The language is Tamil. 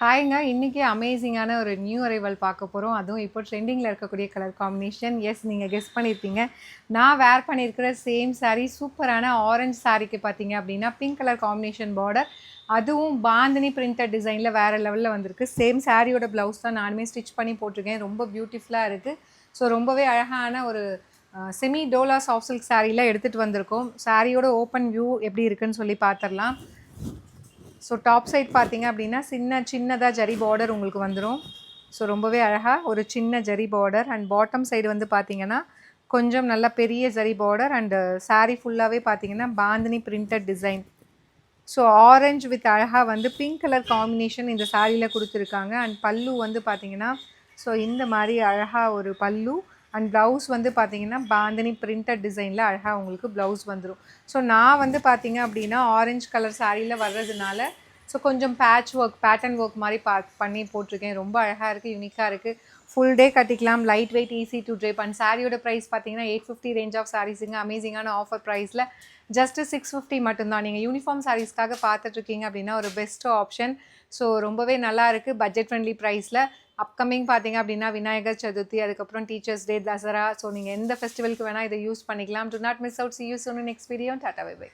ஹாய்ங்க. இன்னைக்கு அமேசிங்கான ஒரு நியூ அரைவல் பார்க்க போறோம். அதுவும் இப்போ ட்ரெண்டிங்கில இருக்கக்கூடிய கலர் காம்பினேஷன். எஸ், நீங்க கெஸ் பண்ணியிருப்பீங்க. நான் வேர் பண்ணியிருக்கிற சேம் சாரீ சூப்பரான ஆரஞ்ச் சாரீக்கு பார்த்தீங்க அப்படின்னா, பிங்க் கலர் காம்பினேஷன் பார்டர். அதுவும் பாந்தினி பிரிண்டட் டிசைனில் வேறு லெவலில் வந்திருக்கு. சேம் சாரியோட ப்ளவுஸ் தான் நானுமே ஸ்டிச் பண்ணி போட்டிருக்கேன். ரொம்ப பியூட்டிஃபுல்லாக இருக்குது. ஸோ ரொம்பவே அழகான ஒரு செமி டோலா சாஃப்ட் சில்க் சாரியில் எடுத்துகிட்டு வந்திருக்கோம். சாரியோட ஓப்பன் வியூ எப்படி இருக்குன்னு சொல்லி பார்த்துடலாம். ஸோ டாப் சைட் பார்த்தீங்க அப்படின்னா சின்னதாக ஜரி பார்டர் உங்களுக்கு வந்துடும். ஸோ ரொம்பவே அழகாக ஒரு சின்ன zari border. And bottom side வந்து பார்த்தீங்கன்னா கொஞ்சம் நல்ல பெரிய ஜரி பார்டர். அண்டு சாரீ ஃபுல்லாகவே பார்த்தீங்கன்னா bandhani printed design. So orange with அழகாக வந்து பிங்க் கலர் காம்பினேஷன் இந்த சாரியில் கொடுத்துருக்காங்க. அண்ட் பல்லு வந்து பார்த்தீங்கன்னா ஸோ இந்த மாதிரி அழகாக ஒரு பல்லு. அண்ட் ப்ளவுஸ் வந்து பார்த்தீங்கன்னா பாந்தினி பிரிண்டட் டிசைனில் அழகாக உங்களுக்கு ப்ளவுஸ் வந்துடும். ஸோ நான் வந்து பார்த்தீங்க அப்படின்னா ஆரஞ்ச் கலர் சாரியில் வர்றதுனால ஸோ கொஞ்சம் பேட்ச் ஒர்க் பேட்டர்ன் ஒர்க் மாதிரி பண்ணி போட்டிருக்கேன். ரொம்ப அழகாக இருக்குது, யூனிக்காக இருக்குது. ஃபுல் டே கட்டிக்கலாம், light weight, easy to drape. And சாரியோட ப்ரைஸ் பார்த்தீங்கன்னா 850 ரேஞ்ச் ஆஃப் சாரீஸுங்க. அமேசிங்கான ஆஃபர் ப்ரைஸில் ஜஸ்ட்டு 650 மட்டும்தான். நீங்கள் யூனிஃபார்ம் சாரீஸ்க்காக பார்த்துட்ருக்கீங்க அப்படின்னா ஒரு பெஸ்ட் ஆப்ஷன். ஸோ ரொம்பவே நல்லா இருக்குது, பட்ஜெட் ஃப்ரெண்ட்லி ப்ரைஸில். அப்கமிங் பார்த்தீங்க அப்படின்னா விநாயகர் சதுர்த்தி, அதுக்கப்புறம் டீச்சர்ஸ் டே, தசரா. ஸோ நீங்கள் எந்த ஃபெஸ்டிவலுக்கு வேணால் இதை யூஸ் பண்ணிக்கலாம். Do not miss out. See you soon in next video. Tata bye by.